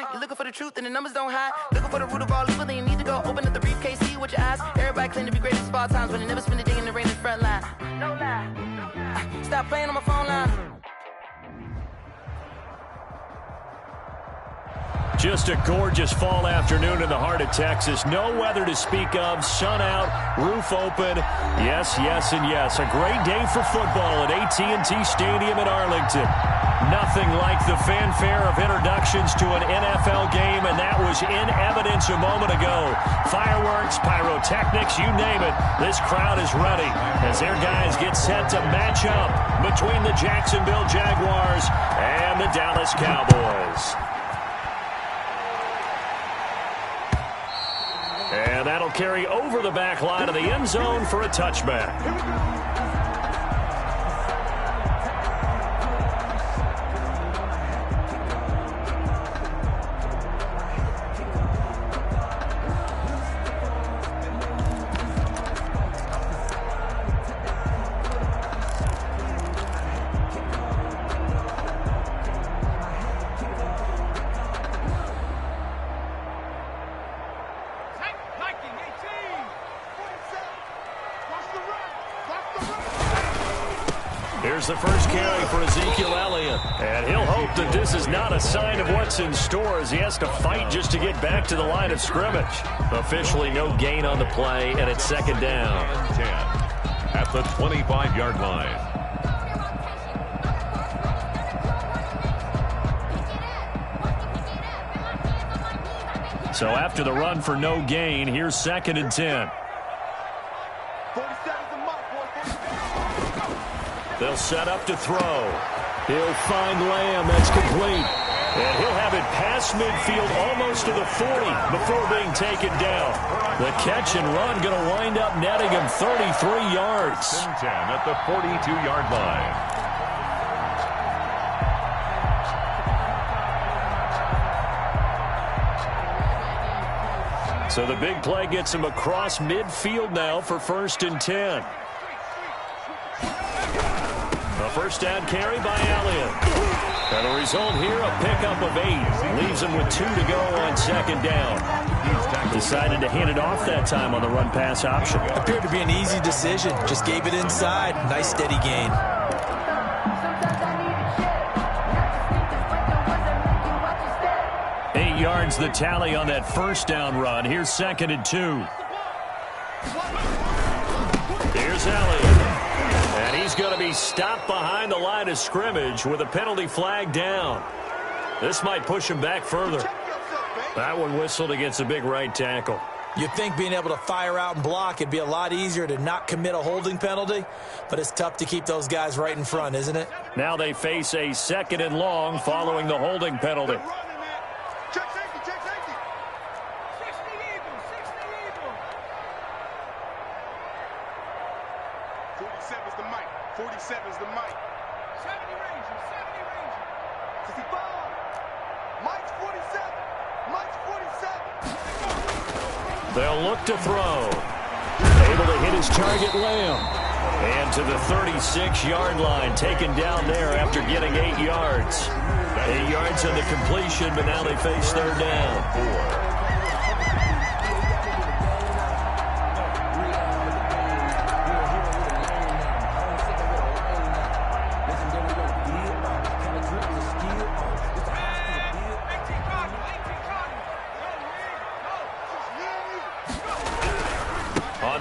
lie. You're looking for the truth and the numbers don't hide. Looking for the root of all evil, then you need to go open up the briefcase, see what your eyes. Everybody claim to be greatest of all times, but they never spend a day in the rain in the front line. No lie. Stop playing on my phone line. Just a gorgeous fall afternoon in the heart of Texas. No weather to speak of. Sun out, roof open. Yes, yes, and yes. A great day for football at AT&T Stadium in Arlington. Nothing like the fanfare of introductions to an NFL game, and that was in evidence a moment ago. Fireworks, pyrotechnics, you name it. This crowd is ready as their guys get set to match up between the Jacksonville Jaguars and the Dallas Cowboys. And that'll carry over the back line of the end zone for a touchback. Here's the first carry for Ezekiel Elliott. And he'll hope that this is not a sign of what's in store as he has to fight just to get back to the line of scrimmage. Officially no gain on the play, and it's second down. 10 at the 25-yard line. So after the run for no gain, here's second and 10. They'll set up to throw. He'll find Lamb. That's complete. And he'll have it past midfield almost to the 40 before being taken down. The catch and run going to wind up netting him 33 yards. 10 at the 42-yard line. So the big play gets him across midfield now for first and 10. A first down carry by Elliott. And the result here, a pickup of 8. Leaves him with 2 to go on second down. Decided to hand it off that time on the run-pass option. Appeared to be an easy decision. Just gave it inside. Nice steady gain. 8 yards the tally on that first down run. Here's second and 2. Here's Elliott. And he's going to be stopped behind the line of scrimmage with a penalty flag down. This might push him back further. That one whistled against a big right tackle. You'd think being able to fire out and block, it'd be a lot easier to not commit a holding penalty, but it's tough to keep those guys right in front, isn't it? Now they face a second and long following the holding penalty. They'll look to throw. Able to hit his target, Lamb. And to the 36-yard line, taken down there after getting 8 yards. 8 yards on the completion, but now they face third down. 4.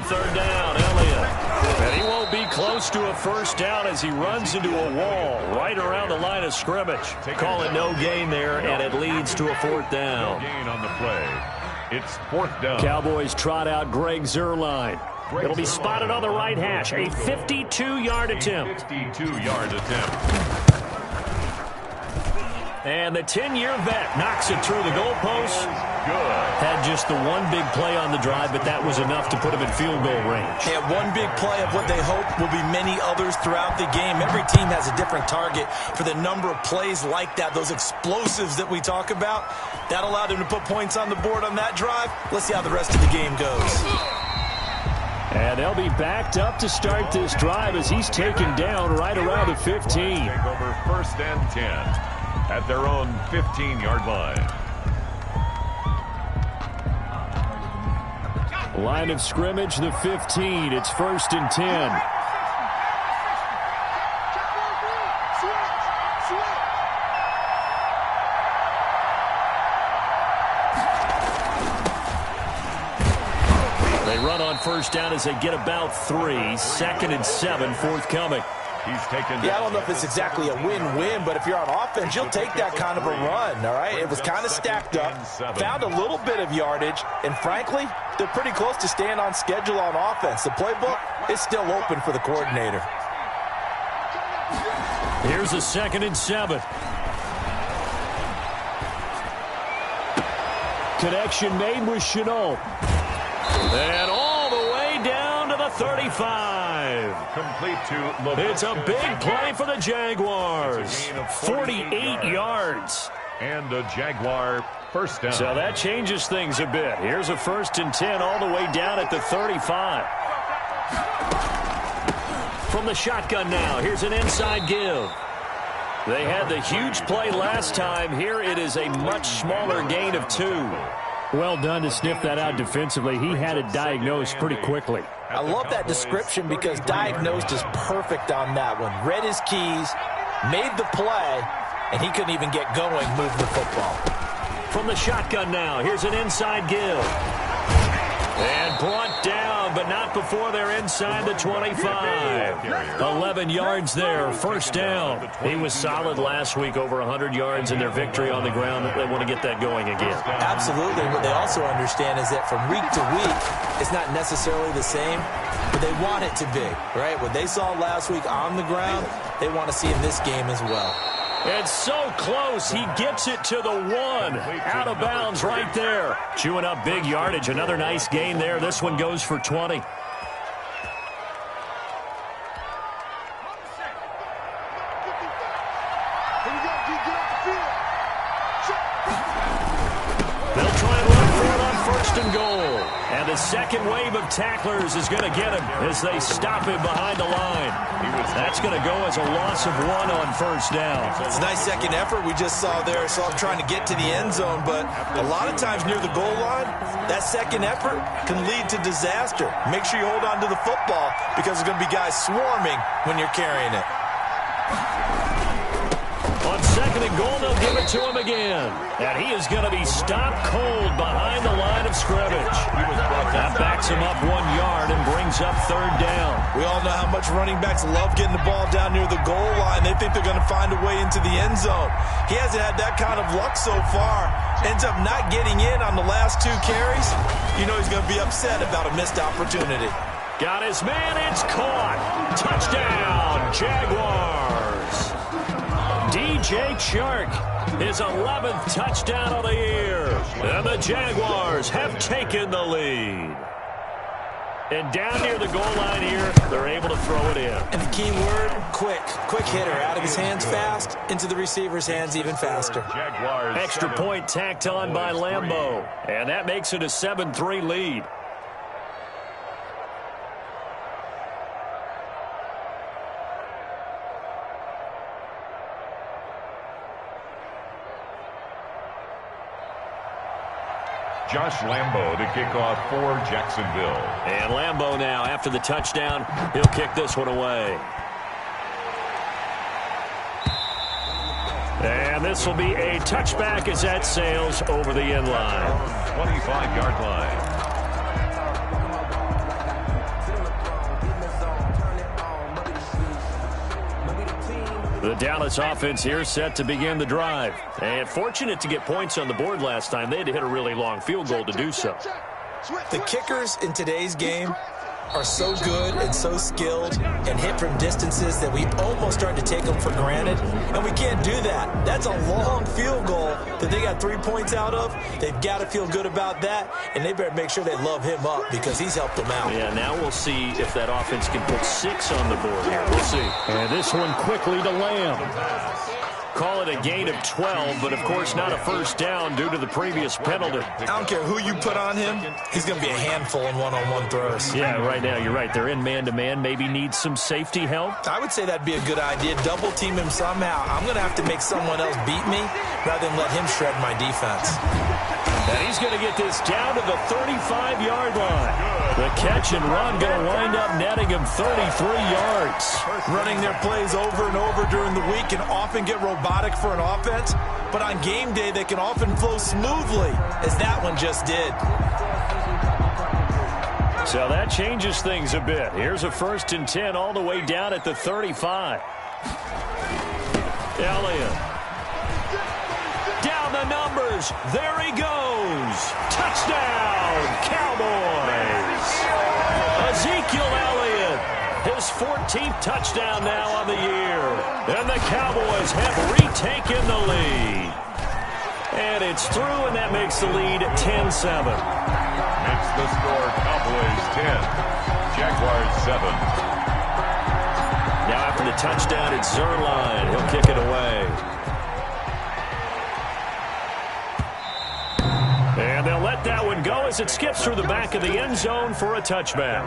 Third down, Elliott. And he won't be close to a first down as he runs into a wall right around the line of scrimmage. Call it no gain there, and it leads to a fourth down. No gain on the play. It's fourth down. Cowboys trot out Greg Zuerlein. It'll be spotted on the right hash. A 52-yard attempt. 52-yard attempt. And the 10-year vet knocks it through the goalpost. Good. Had just the one big play on the drive, but that was enough to put him in field goal range. Yeah, one big play of what they hope will be many others throughout the game. Every team has a different target for the number of plays like that, those explosives that we talk about. That allowed him to put points on the board on that drive. Let's see how the rest of the game goes. And they'll be backed up to start this drive as he's taken down right around the 15. Take over first and 10 at their own 15-yard line. Line of scrimmage, the 15. It's 1st and 10. They run on 1st down as they get about 3. 2nd and 7 forthcoming. Yeah, I don't know if it's exactly a win-win, but if you're on offense, you'll take that kind of a run, all right? It was kind of stacked up, found a little bit of yardage, and frankly, they're pretty close to staying on schedule on offense. The playbook is still open for the coordinator. Here's a 2nd and 7. Connection made with Chenault. And all the way down to the 35. Complete to It's a big play for the Jaguars. 48 yards. And a Jaguar 1st down. So that changes things a bit. Here's a 1st and 10 all the way down at the 35. From the shotgun now, here's an inside give. They had the huge play last time. Here it is a much smaller gain of 2. Well done to sniff that out defensively. He had it diagnosed pretty quickly. I love that description because diagnosed is perfect on that one. Read his keys, made the play, and he couldn't even get going moving the football. From the shotgun now, here's an inside give. And brought down, but not before they're inside the 25. 11 yards there, 1st down. He was solid last week, over 100 yards in their victory on the ground. They want to get that going again. Absolutely. What they also understand is that from week to week, it's not necessarily the same, but they want it to be, right? What they saw last week on the ground, they want to see in this game as well. It's so close. He gets it to the 1. Out of bounds right there. Chewing up big yardage. Another nice gain there. This one goes for 20. They'll try and run for it on 1st and goal. And the second wave of tacklers is going to get him as they stop him behind the line. That's going to go as a loss of 1 on 1st down. It's a nice second effort we just saw there. Saw him trying to get to the end zone, but a lot of times near the goal line, that second effort can lead to disaster. Make sure you hold on to the football because there's going to be guys swarming when you're carrying it. On 2nd and goal, they'll give it to him again. And he is going to be stopped cold behind the line of scrimmage. That backs him up 1 yard and brings up 3rd down. We all know how much running backs love getting the ball down near the goal line. They think they're going to find a way into the end zone. He hasn't had that kind of luck so far. Ends up not getting in on the last 2 carries. You know he's going to be upset about a missed opportunity. Got his man. It's caught. Touchdown, Jaguars. BiGtRuCk, his 11th touchdown of the year. And the Jaguars have taken the lead. And down near the goal line here, they're able to throw it in. And the key word, quick. Quick hitter. Out of his hands fast, into the receiver's hands even faster. Extra point tacked on by Lambeau. And that makes it a 7-3 lead. Josh Lambeau to kick off for Jacksonville. And Lambeau now, after the touchdown, he'll kick this one away. And this will be a touchback as that sails over the end line. 25-yard line. The Dallas offense here set to begin the drive. And fortunate to get points on the board last time. They had to hit a really long field goal to do so. The kickers in today's game are so good and so skilled and hit from distances that we almost start to take them for granted. And we can't do that. That's a long field goal that they got 3 points out of. They've got to feel good about that, and they better make sure they love him up because he's helped them out. Yeah, now we'll see if that offense can put 6 on the board here. We'll see. And this one quickly to Lamb. Call it a gain of 12, but of course not a first down due to the previous penalty. I don't care who you put on him, he's going to be a handful in one-on-one throws. Yeah, right now you're right. They're in man-to-man, maybe needs some safety help. I would say that'd be a good idea. Double team him somehow. I'm going to have to make someone else beat me rather than let him shred my defense. And he's going to get this down to the 35-yard line. The catch and run going to wind up netting him 33 yards. Running their plays over and over during the week can often get robotic for an offense, but on game day they can often flow smoothly, as that one just did. So that changes things a bit. Here's a 1st and 10 all the way down at the 35. Elliott. Down the numbers. There he goes. Touchdown, Cowboys. Ezekiel Elliott, his 14th touchdown now on the year. And the Cowboys have retaken the lead. And it's through, and that makes the lead 10-7. Makes the score Cowboys 10, Jaguars 7. Now after the touchdown, it's Zerline. He'll kick it away. And they'll let that one go as it skips through the back of the end zone for a touchback.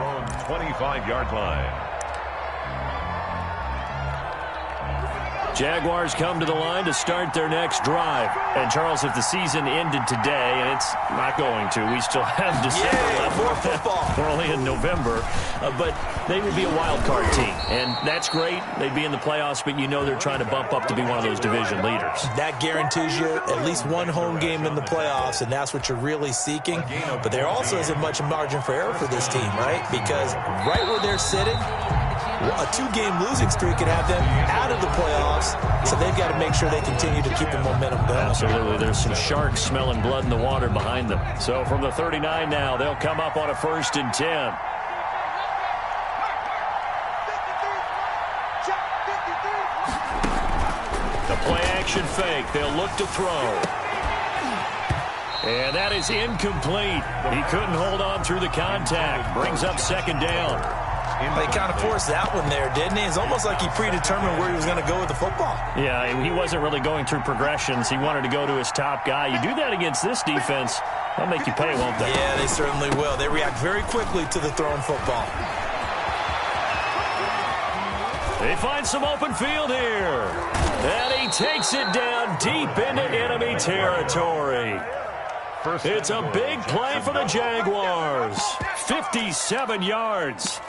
25-yard line. Jaguars come to the line to start their next drive. And, Charles, if the season ended today, and it's not going to, we still have December left. More football. We're only in November. But they would be a wild card team. And that's great. They'd be in the playoffs, but you know they're trying to bump up to be one of those division leaders. That guarantees you at least one home game in the playoffs, and that's what you're really seeking. But there also isn't much margin for error for this team, right? Because right where they're sitting, a 2-game losing streak could have them out of the playoffs, so they've got to make sure they continue to keep the momentum going. Absolutely. There's some sharks smelling blood in the water behind them. So from the 39 now, they'll come up on a 1st and 10. The play-action fake. They'll look to throw. And that is incomplete. He couldn't hold on through the contact. Brings up 2nd down. They kind of forced that one there, didn't he? It's almost like he predetermined where he was going to go with the football. Yeah, he wasn't really going through progressions. He wanted to go to his top guy. You do that against this defense, they'll make you pay, won't they? Yeah, they certainly will. They react very quickly to the thrown football. They find some open field here. And he takes it down deep into enemy territory. It's a big play for the Jaguars. 57 yards.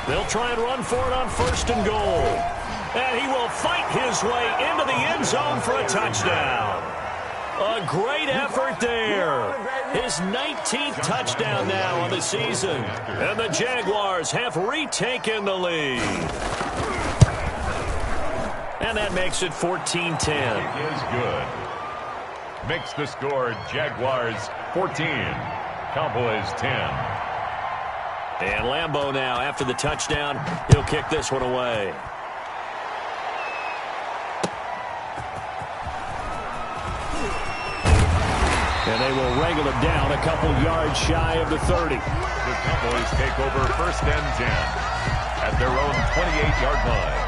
They'll try and run for it on 1st and goal. And he will fight his way into the end zone for a touchdown. A great effort there. His 19th touchdown now on the season. And the Jaguars have retaken the lead. And that makes it 14-10. Is good. Makes the score Jaguars 14, Cowboys 10. And Lambeau now, after the touchdown, he'll kick this one away. And they will wrangle it down a couple yards shy of the 30. The Cowboys take over 1st and 10 at their own 28-yard line.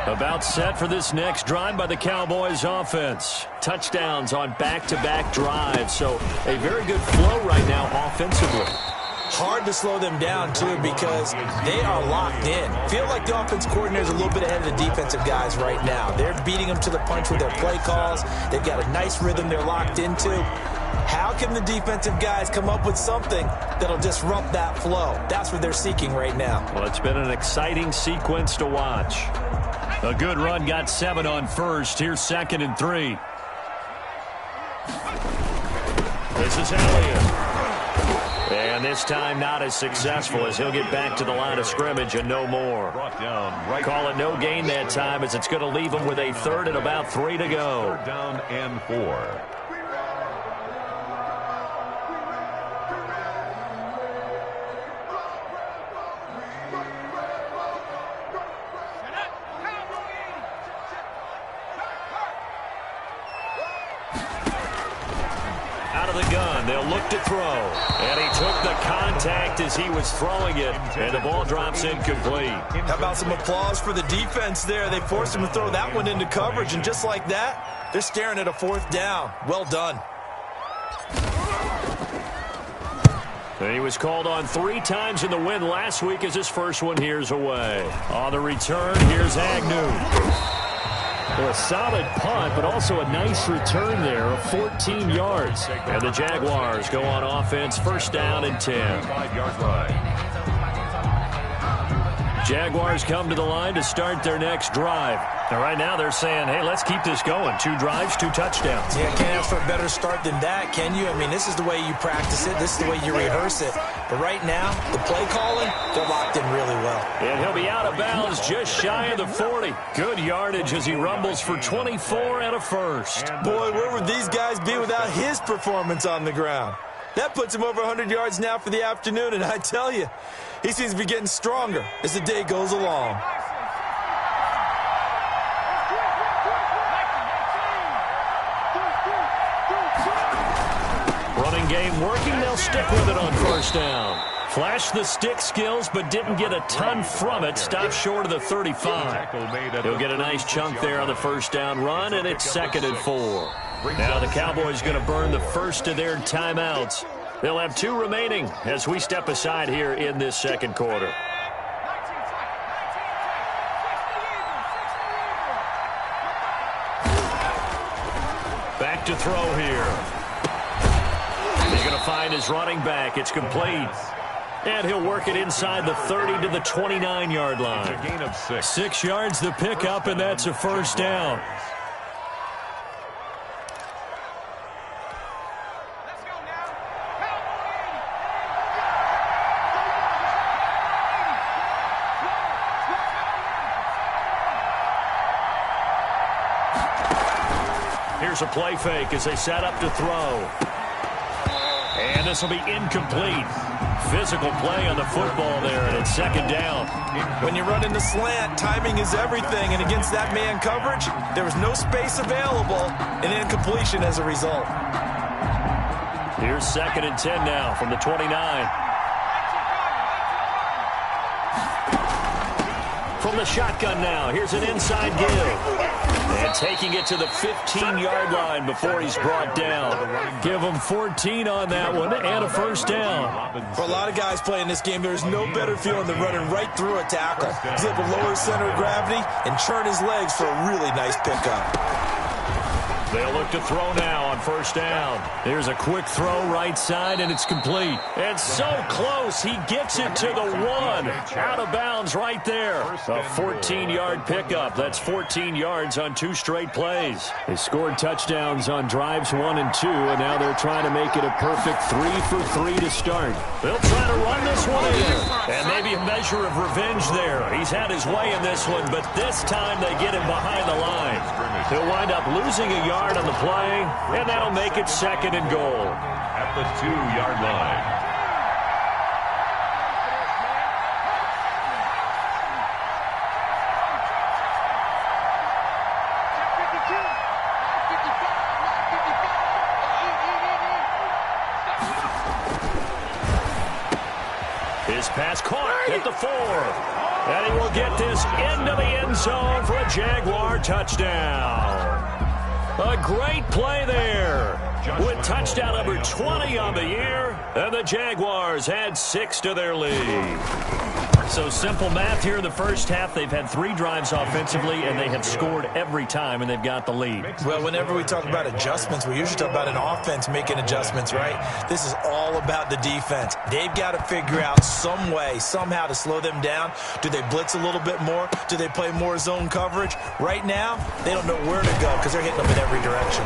About set for this next drive by the Cowboys offense. Touchdowns on back-to-back drives, so a very good flow right now offensively. Hard to slow them down, too, because they are locked in. Feel like the offense coordinator is a little bit ahead of the defensive guys right now. They're beating them to the punch with their play calls. They've got a nice rhythm they're locked into. How can the defensive guys come up with something that'll disrupt that flow? That's what they're seeking right now. Well, it's been an exciting sequence to watch. A good run got 7 on 1st. Here's 2nd and 3. This is Elliott. And this time not as successful as he'll get back to the line of scrimmage and no more. Call it no gain that time as it's going to leave him with a 3rd and about 3 to go. 3rd down and 4. Out of the gun, they'll look to throw. And he took the contact as he was throwing it, and the ball drops incomplete. How about some applause for the defense there? They forced him to throw that one into coverage, and just like that, they're staring at a 4th down. Well done. And he was called on 3 times in the win last week as his first one here's away. On the return, here's Agnew. Well, a solid punt, but also a nice return there of 14 yards. And the Jaguars go on offense, 1st down and 10. 5-yard line. Jaguars come to the line to start their next drive. Now, right now they're saying, hey, let's keep this going. 2 drives, 2 touchdowns. Yeah, can't ask for a better start than that, can you? I mean, this is the way you practice it. This is the way you rehearse it. But right now, the play calling, they're locked in really well. And he'll be out of bounds just shy of the 40. Good yardage as he rumbles for 24 and a first. Boy, where would these guys be without his performance on the ground? That puts him over 100 yards now for the afternoon, and I tell you, he seems to be getting stronger as the day goes along. Running game working, they'll stick with it on 1st down. Flashed the stick skills, but didn't get a ton from it. Stopped short of the 35. He'll get a nice chunk there on the 1st down run, and it's 2nd and 4. Now the Cowboys going to burn the first of their timeouts. They'll have 2 remaining as we step aside here in this 2nd quarter. Back to throw here. He's going to find his running back. It's complete. And he'll work it inside the 30 to the 29-yard line. A gain of 6. 6 yards the pickup, and that's a 1st down. Here's a play fake as they set up to throw. And this will be incomplete. Physical play on the football there, and it's 2nd down. When you run in the slant, timing is everything, and against that man coverage, there was no space available, and incompletion as a result. Here's 2nd and 10 now from the 29. From the shotgun now, here's an inside give. And taking it to the 15-yard line before he's brought down. Give him 14 on that one and a 1st down. For a lot of guys playing this game, there's no better feeling than running right through a tackle. He's able to lower his center of gravity and churn his legs for a really nice pickup. They'll look to throw now on 1st down. There's a quick throw right side, and it's complete. And so close, he gets it to the 1. Out of bounds right there. A 14-yard pickup. That's 14 yards on 2 straight plays. They scored touchdowns on drives 1 and 2, and now they're trying to make it a perfect 3 for 3 to start. They'll try to run this one in. And maybe a measure of revenge there. He's had his way in this one, but this time they get him behind the line. He'll wind up losing a yard on the play, and that'll make it 2nd and goal. At the 2-yard line. His pass caught at the 4. And he will get this into the end zone for a Jaguar touchdown. A great play there with touchdown number 20 on the year, and the Jaguars add 6 to their lead. So simple math here in the first half. They've had 3 drives offensively, and they have scored every time, and they've got the lead. Well, whenever we talk about adjustments, we usually talk about an offense making adjustments, right? This is all about the defense. They've got to figure out some way, somehow to slow them down. Do they blitz a little bit more? Do they play more zone coverage? Right now, they don't know where to go because they're hitting them in every direction.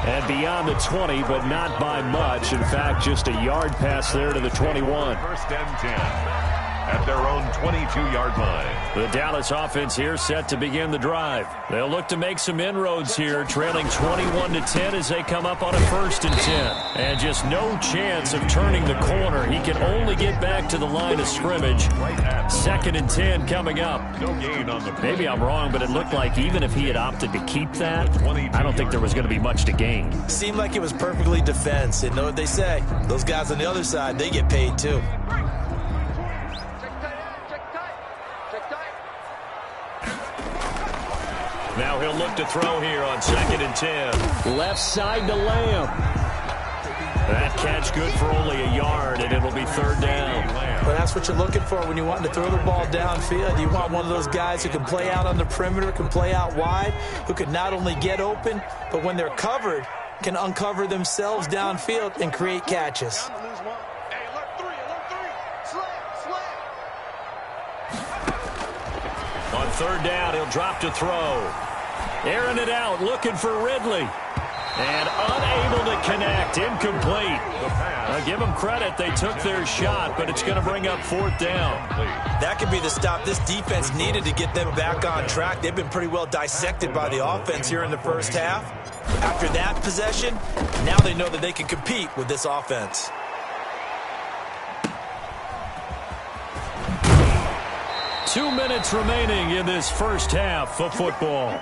And beyond the 20, but not by much. In fact, just a yard pass there to the 21. 1st and 10. At at their own 22-yard line. The Dallas offense here set to begin the drive. They'll look to make some inroads here, trailing 21-10 as they come up on a 1st and 10. And just no chance of turning the corner. He can only get back to the line of scrimmage. 2nd and 10 coming up. No gain on the play. Maybe I'm wrong, but it looked like even if he had opted to keep that, I don't think there was going to be much to gain. Seemed like it was perfectly defense. And know what they say? Those guys on the other side, they get paid too. Now he'll look to throw here on 2nd and 10. Left side to Lamb. That catch good for only a yard, and it'll be 3rd down. Well, that's what you're looking for when you want to throw the ball downfield. You want one of those guys who can play out on the perimeter, can play out wide, who can not only get open, but when they're covered, can uncover themselves downfield and create catches. On 3rd down, he'll drop to throw. Airing it out, looking for Ridley. And unable to connect, incomplete. I'll give them credit, they took their shot, but it's going to bring up 4th down. That could be the stop this defense needed to get them back on track. They've been pretty well dissected by the offense here in the 1st half. After that possession, now they know that they can compete with this offense. Two minutes remaining in this 1st half of football.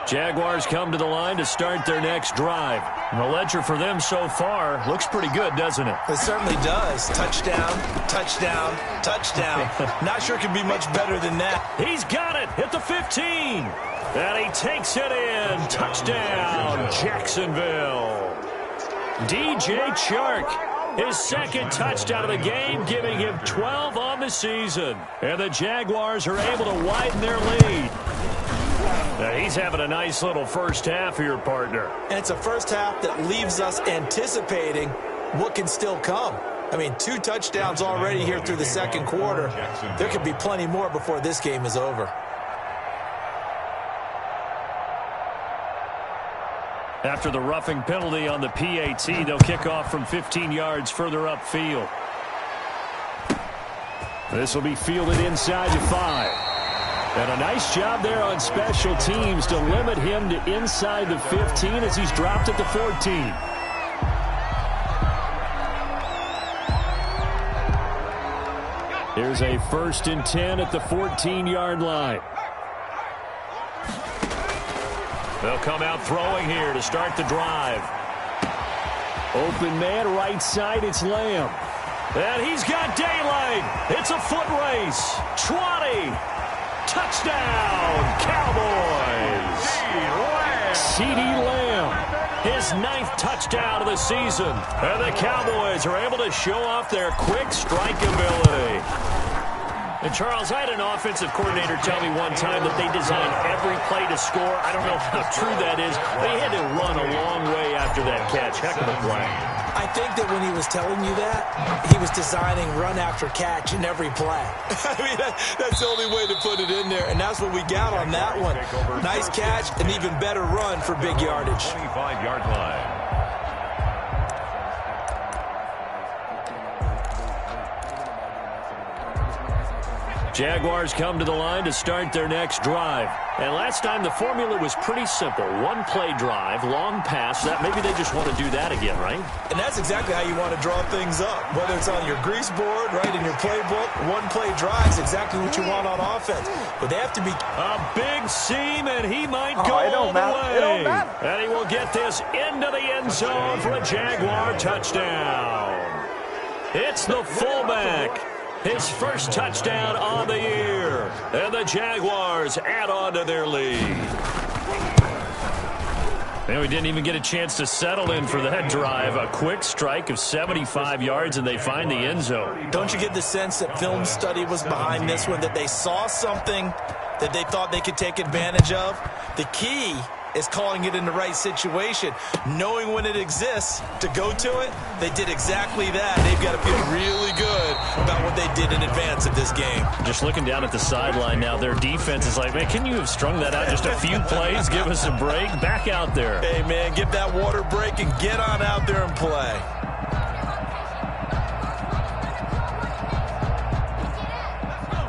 Jaguars come to the line to start their next drive. And the ledger for them so far looks pretty good, doesn't it? It certainly does. Touchdown, touchdown, touchdown. Not sure it can be much better than that. He's got it at the 15. And he takes it in. Touchdown, Jacksonville. DJ Chark, his 2nd touchdown of the game, giving him 12 on the season. And the Jaguars are able to widen their lead. Now he's having a nice little 1st half here, partner. And it's a 1st half that leaves us anticipating what can still come. I mean, 2 touchdowns already here through the 2nd quarter. There could be plenty more before this game is over. After the roughing penalty on the PAT, they'll kick off from 15 yards further upfield. This will be fielded inside the 5. And a nice job there on special teams to limit him to inside the 15 as he's dropped at the 14. Here's a 1st and 10 at the 14-yard line. They'll come out throwing here to start the drive. Open man right side, it's Lamb. And he's got daylight. It's a foot race. 20. Touchdown, Cowboys. CeeDee Lamb, his 9th touchdown of the season. And the Cowboys are able to show off their quick strike ability. And, Charles, I had an offensive coordinator tell me one time that they designed every play to score. I don't know how true that is, but he had to run a long way after that catch. Heck of a play. I think that when he was telling you that, he was designing run after catch in every play. I mean, that's the only way to put it in there, and that's what we got on that one. Nice catch, an even better run for big yardage. 25-yard line. Jaguars come to the line to start their next drive. And last time the formula was pretty simple. One play drive, long pass. That maybe they just want to do that again, right? And that's exactly how you want to draw things up. Whether it's on your grease board, right, in your playbook, one play drive is exactly what you want on offense. But they have to be... A big seam, and he might go all the way. And he will get this into the end zone for a Jaguar touchdown. It's the fullback. His 1st touchdown on the year. And the Jaguars add on to their lead. And we didn't even get a chance to settle in for that drive. A quick strike of 75 yards, and they find the end zone. Don't you get the sense that film study was behind this one, that they saw something that they thought they could take advantage of? The key is calling it in the right situation, knowing when it exists to go to it. They did exactly that. They've got to feel really good about what they did in advance of this game. Just looking down at the sideline now, their defense is like, man, can you have strung that out just a few plays? Give us a break. Back out there. Hey, man, give that water break and get on out there and play.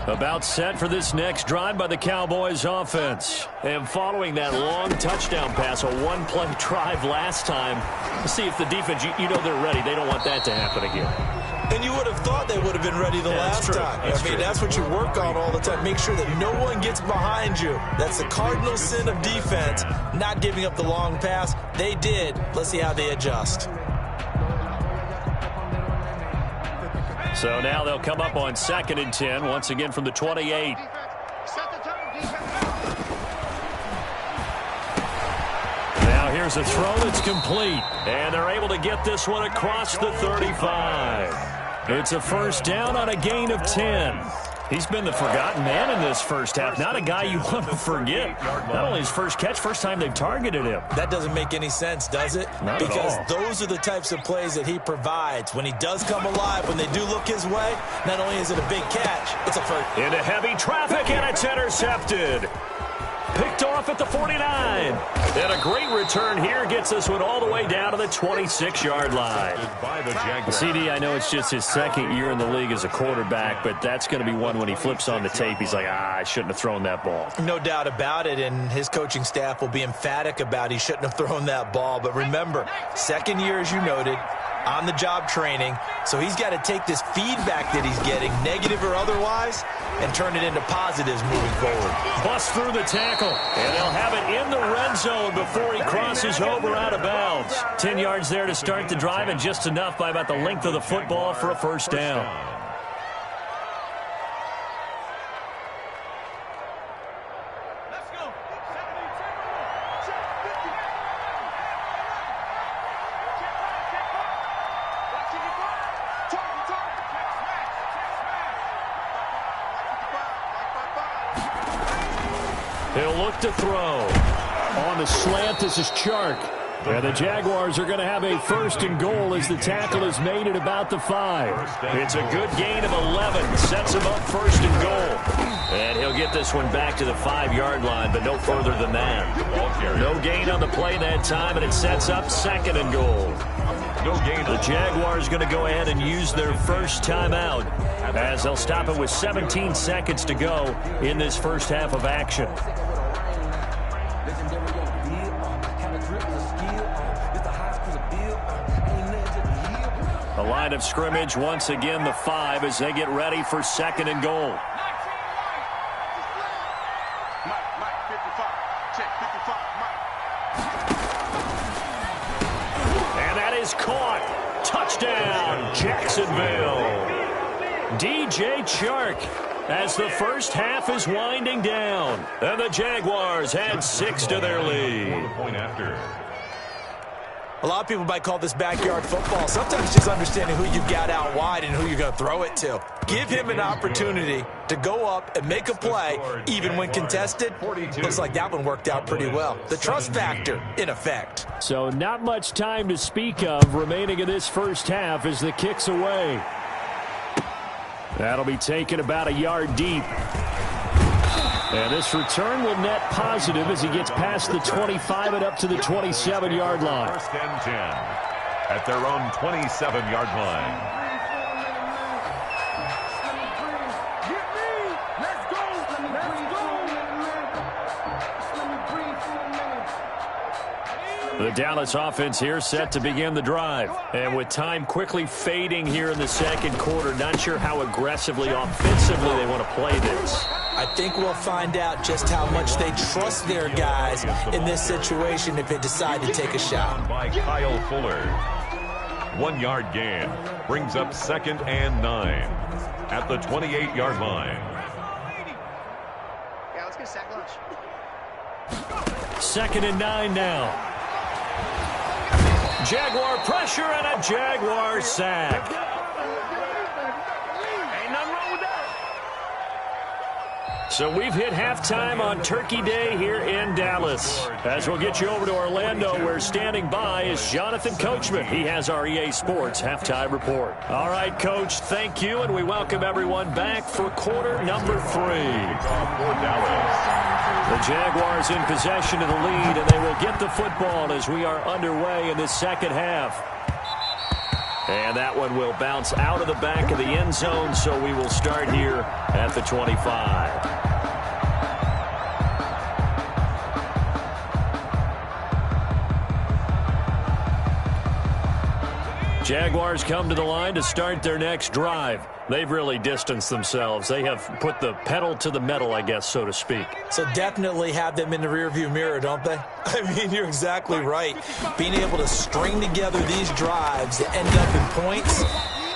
About set for this next drive by the Cowboys offense. And following that long touchdown pass, a one-play drive last time, let's see if the defense, you know they're ready. They don't want that to happen again. And you would have thought they would have been ready the last time. I mean, that's what you work on all the time. Make sure that no one gets behind you. That's the cardinal sin of defense, not giving up the long pass. They did. Let's see how they adjust. So now they'll come up on 2nd and 10, once again from the 28. Now here's a throw that's complete, and they're able to get this one across the 35. It's a first down on a gain of 10. He's been the forgotten man in this first half. Not a guy you want to forget. Not only his first catch, first time they've targeted him. That doesn't make any sense, does it? Not because at all. Those are the types of plays that he provides. When he does come alive, when they do look his way, not only is it a big catch, it's a first. Into heavy traffic, and it's intercepted. Picked off at the 49. And a great return here gets this one all the way down to the 26-yard line. CD, I know it's just his second year in the league as a quarterback, but that's going to be one when he flips on the tape. He's like, I shouldn't have thrown that ball. No doubt about it, and his coaching staff will be emphatic about he shouldn't have thrown that ball. But remember, second year, as you noted, on-the-job training, so he's got to take this feedback that he's getting, negative or otherwise, and turn it into positives moving forward. Bust through the tackle, and they'll have it in the red zone before he crosses over out of bounds. 10 yards there to start the drive, and just enough by about the length of the football for a first down. He'll look to throw. On the slant, this is Chark. And the Jaguars are going to have a first and goal as the tackle is made at about the 5. It's a good gain of 11. Sets him up first and goal. And he'll get this one back to the 5-yard line, but no further than that. No gain on the play that time, and it sets up 2nd and goal. The Jaguars going to go ahead and use their first timeout as they'll stop it with 17 seconds to go in this first half of action. The line of scrimmage once again the 5 as they get ready for 2nd and goal. And that is caught. Touchdown, Jacksonville. DJ Chark as the first half is winding down. And the Jaguars add 6 to their lead. A lot of people might call this backyard football. Sometimes just understanding who you've got out wide and who you're going to throw it to. Give him an opportunity to go up and make a play, even when contested. Looks like that one worked out pretty well. The trust factor, in effect. So not much time to speak of remaining in this first half as the kick's away. That'll be taken about a yard deep. And this return will net positive as he gets past the 25 and up to the 27-yard line. First and 10 at their own 27-yard line. The Dallas offense here set to begin the drive. And with time quickly fading here in the second quarter, not sure how aggressively, offensively they want to play this. I think we'll find out just how much they trust their guys in this situation if they decide to take a shot. By Kyle Fuller. 1-yard gain brings up 2nd and 9 at the 28-yard line. Yeah, let's get a sack lunch. 2nd and 9 now. Jaguar pressure and a Jaguar sack. Ain't nothing wrong with that. So we've hit halftime on Turkey Day here in Dallas. As we'll get you over to Orlando, where standing by is Jonathan Coachman. He has our EA Sports halftime report. All right, Coach, thank you, and we welcome everyone back for quarter number 3. The Jaguars in possession of the lead, and they will get the football as we are underway in this second half. And that one will bounce out of the back of the end zone, so we will start here at the 25. Jaguars come to the line to start their next drive. They've really distanced themselves. They have put the pedal to the metal, I guess, so to speak. So definitely have them in the rearview mirror, don't they? I mean, you're exactly right. Being able to string together these drives that end up in points,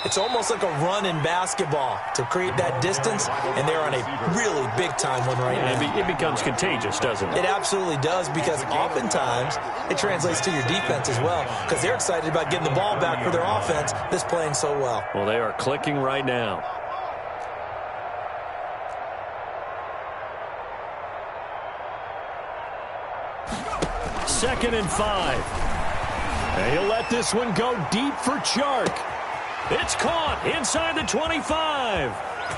it's almost like a run in basketball to create that distance, and they're on a really big-time one right now. It becomes contagious, doesn't it? It absolutely does, because oftentimes it translates to your defense as well, because they're excited about getting the ball back for their offense that's playing so well. Well, they are clicking right now. Second and 5. And he'll let this one go deep for Chark. It's caught inside the 25.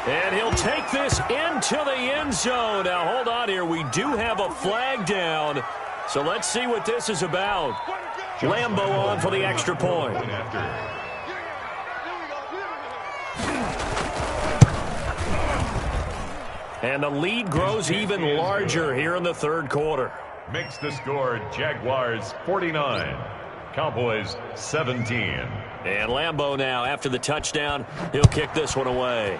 And he'll take this into the end zone. Now, hold on here. We do have a flag down. So let's see what this is about. Lambo on for the extra point. And the lead grows even larger here in the third quarter. Makes the score Jaguars 49, Cowboys 17. And Lambo now, after the touchdown, he'll kick this one away.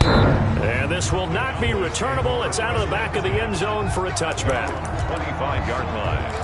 And this will not be returnable. It's out of the back of the end zone for a touchback. 25-yard line.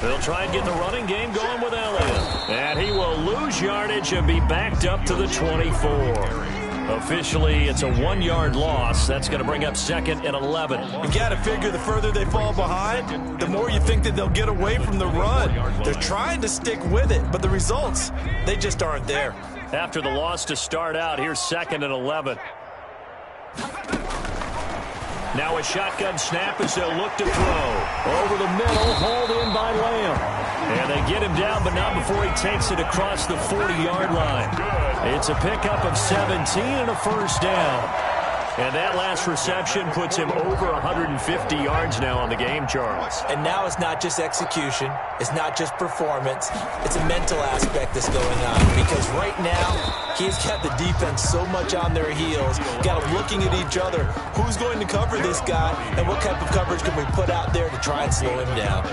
They'll try and get the running game going with Elliott. And he will lose yardage and be backed up to the 24. Officially, it's a 1-yard loss. That's going to bring up second and 11. You got to figure the further they fall behind, the more you think that they'll get away from the run. They're trying to stick with it, but the results, they just aren't there. After the loss to start out, here's second and 11. Now a shotgun snap as they'll look to throw. Over the middle, hauled in by Lamb. And they get him down, but not before he takes it across the 40-yard line. It's a pickup of 17 and a first down. And that last reception puts him over 150 yards now on the game, Charles. And now it's not just execution. It's not just performance. It's a mental aspect that's going on. Because right now, he's got the defense so much on their heels. Got them looking at each other. Who's going to cover this guy? And what type of coverage can we put out there to try and slow him down?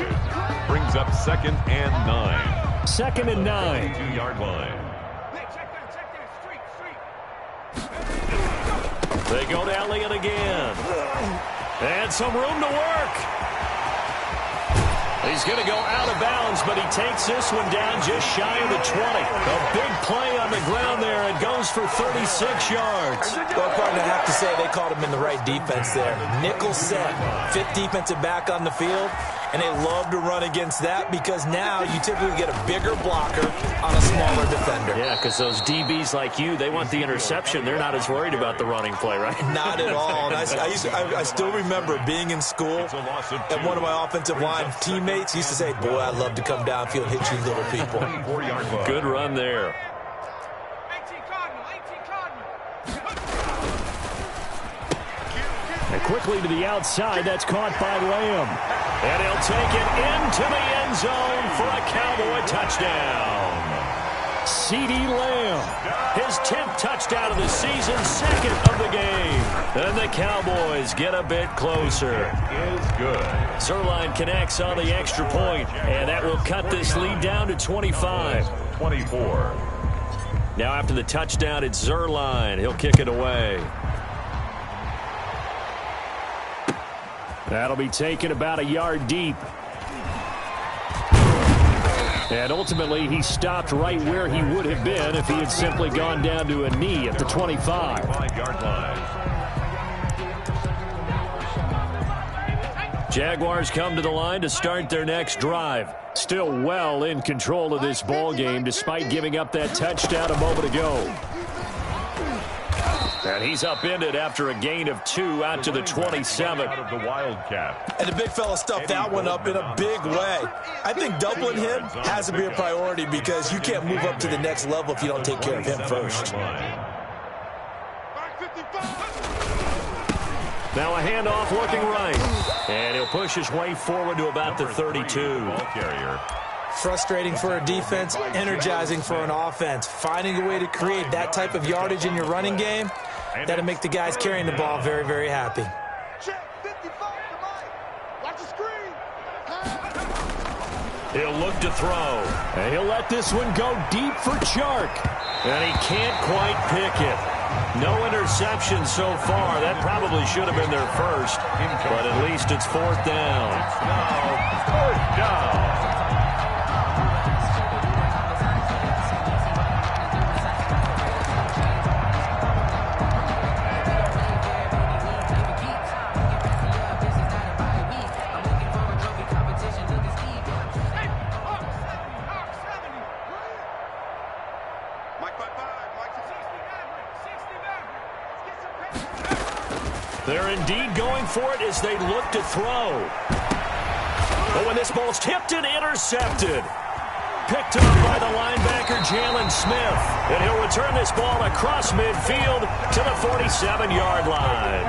Brings up second and 9. Second and 9. 2-yard line. They go to Elliott again. And some room to work. He's going to go out of bounds, but he takes this one down just shy of the 20. A big play on the ground there. It goes for 36 yards. Well, partner, I have to say they called him in the right defense there. Nickel set, 5th defensive back on the field. And they love to run against that because now you typically get a bigger blocker on a smaller defender. Yeah, because those DBs like you, they want the interception. They're not as worried about the running play, right? Not at all. And I still remember being in school, and one of my offensive line teammates used to say, boy, I'd love to come downfield and hit you little people. Good run there. And quickly to the outside, that's caught by Lamb. And he'll take it into the end zone for a Cowboy touchdown. CeeDee Lamb, his 10th touchdown of the season, 2nd of the game. And the Cowboys get a bit closer. Is good. Zerline connects on the extra point, and that will cut this lead down to 25. 24. Now after the touchdown, it's Zerline. He'll kick it away. That'll be taken about a yard deep. And ultimately, he stopped right where he would have been if he had simply gone down to a knee at the 25. 5-yard line. Jaguars come to the line to start their next drive. Still well in control of this ball game despite giving up that touchdown a moment ago. And he's upended after a gain of 2 out to the 27. Out of the Wildcat. And the big fella stuffed that one up in a big way. I think doubling him has to be a priority because you can't move up to the next level if you don't take care of him first. Now a handoff looking right. And he'll push his way forward to about the 32. Ball carrier. Frustrating for a defense, energizing for an offense. Finding a way to create that type of yardage in your running game, that'll make the guys carrying the ball very, very happy. He'll look to throw. And he'll let this one go deep for Chark. And he can't quite pick it. No interception so far. That probably should have been their first. But at least it's 4th down. Now, 4th down. They're indeed going for it as they look to throw. But when this ball's tipped and intercepted. Picked up by the linebacker, Jalen Smith. And he'll return this ball across midfield to the 47-yard line.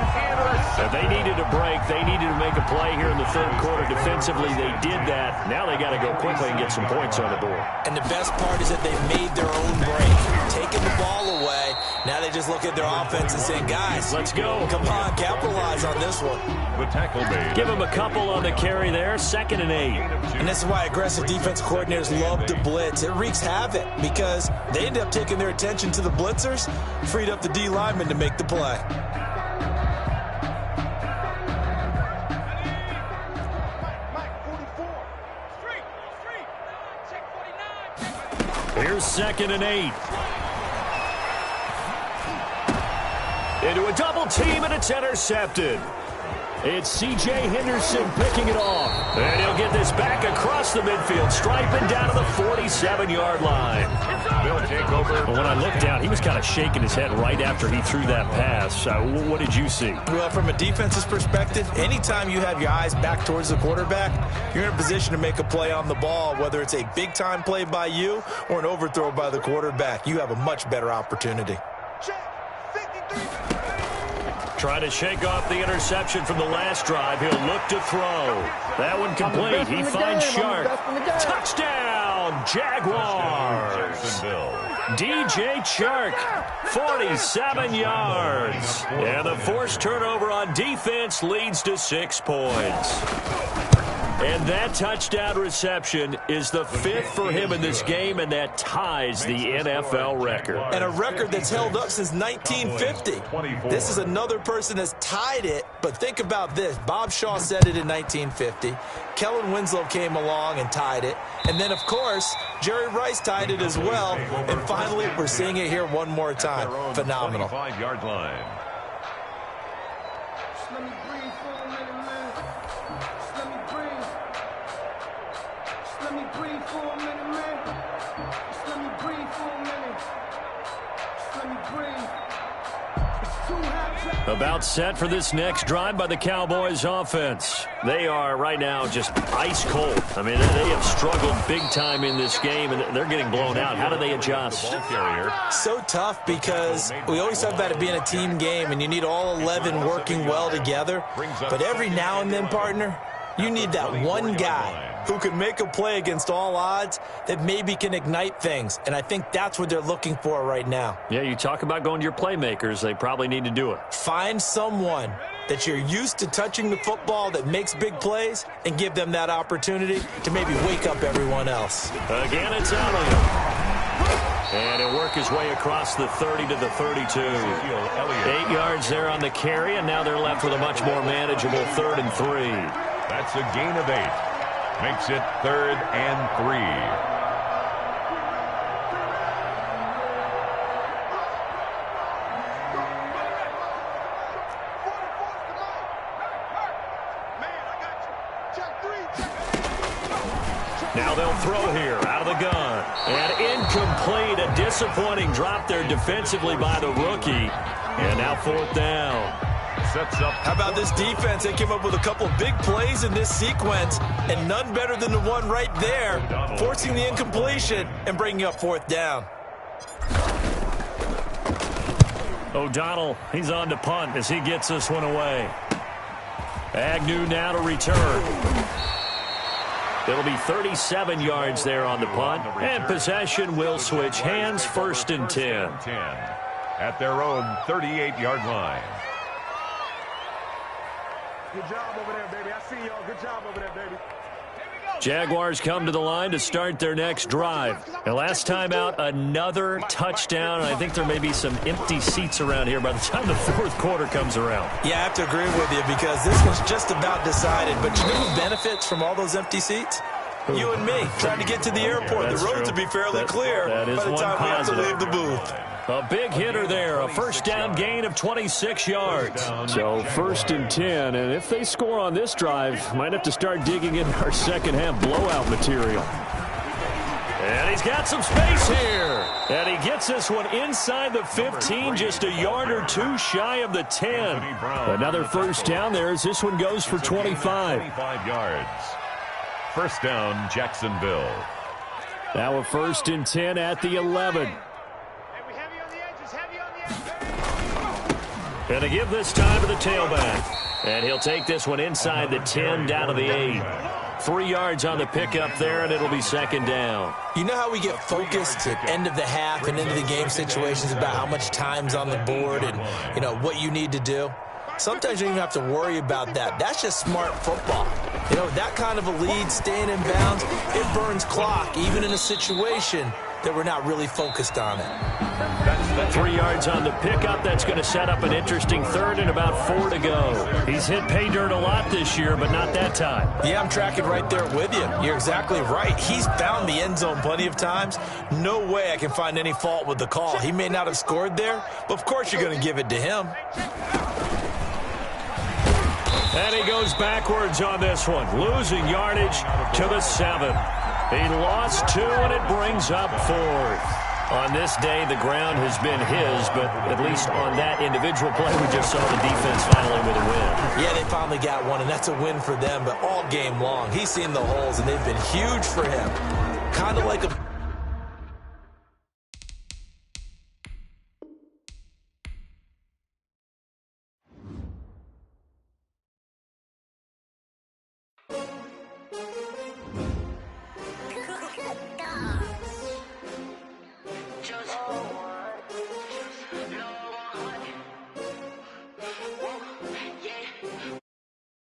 And they needed a break. They needed to make a play here in the third quarter. Defensively, they did that. Now they got to go quickly and get some points on the board. And the best part is that they made their own break. Taking the ball away. Now they just look at their offense and say, guys, let's go. Come on, capitalize on this one. The tackle made. Give him a couple on the carry there. 2nd and 8. And this is why aggressive defense coordinators love to blitz. It wreaks havoc because they end up taking their attention to the blitzers, freed up the D lineman to make the play. Here's 2nd and 8. Into a double team, and it's intercepted. It's C.J. Henderson picking it off. And he'll get this back across the midfield, striping down to the 47-yard line. They'll take over. But when I looked down, he was kind of shaking his head right after he threw that pass. What did you see? Well, from a defense's perspective, anytime you have your eyes back towards the quarterback, you're in a position to make a play on the ball, whether it's a big-time play by you or an overthrow by the quarterback. You have a much better opportunity. Trying to shake off the interception from the last drive. He'll look to throw. That one complete. He finds Sharp. Touchdown, Jaguars. DJ Chark, 47 yards. And the forced turnover on defense leads to 6 points. And that touchdown reception is the 5th for him in this game, and that ties the NFL record. And a record that's held up since 1950. This is another person that's tied it, but think about this. Bob Shaw said it in 1950. Kellen Winslow came along and tied it. And then, of course, Jerry Rice tied it as well. And finally, we're seeing it here one more time. Phenomenal. 25-yard line. About set for this next drive by the Cowboys offense. They are right now just ice cold. I mean, they have struggled big time in this game, and they're getting blown out. How do they adjust? So tough because we always talk about it being a team game, and you need all 11 working well together. But every now and then, partner, you need that one guy who can make a play against all odds that maybe can ignite things. And I think that's what they're looking for right now. Yeah, you talk about going to your playmakers. They probably need to do it. Find someone that you're used to touching the football that makes big plays and give them that opportunity to maybe wake up everyone else. Again, it's Elliott. And he'll work his way across the 30 to the 32. 8 yards there on the carry, and now they're left with a much more manageable 3rd and 3. That's a gain of 8. Makes it 3rd and 3. Now they'll throw here out of the gun. And incomplete. A disappointing drop there defensively by the rookie. And now 4th down. Sets up. How about this defense? They came up with a couple of big plays in this sequence, and none better than the one right there, forcing the incompletion and bringing up 4th down. O'Donnell, he's on to punt as he gets this one away. Agnew now to return. It'll be 37 yards there on the punt, and possession will switch hands, 1st and 10. At their own 38-yard line. Good job over there, baby. I see y'all. Good job over there, baby. Jaguars come to the line to start their next drive. And last time out, another touchdown. I think there may be some empty seats around here by the time the 4th quarter comes around. Yeah, I have to agree with you because this was just about decided. But you know who benefits from all those empty seats? You and me, trying to get to the airport. The roads will be fairly clear by the time we have to leave the booth. A big hitter there, a 1st down gain of 26 yards. So 1st and 10, and if they score on this drive, might have to start digging in our second half blowout material. And he's got some space here. And he gets this one inside the 15, just a yard or two shy of the 10. Another 1st down there as this one goes for 25. 25 yards. 1st down, Jacksonville. Now a 1st and 10 at the 11. And to give this time to the tailback. And he'll take this one inside the 10 down to the 8. 3 yards on the pickup there, and it'll be 2nd down. You know how we get focused at end of the half and into the game situations about how much time's on the board and, you know, what you need to do? Sometimes you don't even have to worry about that. That's just smart football. You know, that kind of a lead, staying in bounds, it burns clock, even in a situation that we're not really focused on it. 3 yards on the pickup. That's going to set up an interesting 3rd and about 4 to go. He's hit pay dirt a lot this year, but not that time. Yeah, I'm tracking right there with you. You're exactly right. He's found the end zone plenty of times. No way I can find any fault with the call. He may not have scored there, but of course you're going to give it to him. And he goes backwards on this one, losing yardage to the 7. He lost 2, and it brings up 4th. On this day, the ground has been his, but at least on that individual play, we just saw the defense finally with a win. Yeah, they finally got one, and that's a win for them, but all game long, he's seen the holes, and they've been huge for him. Kind of like a...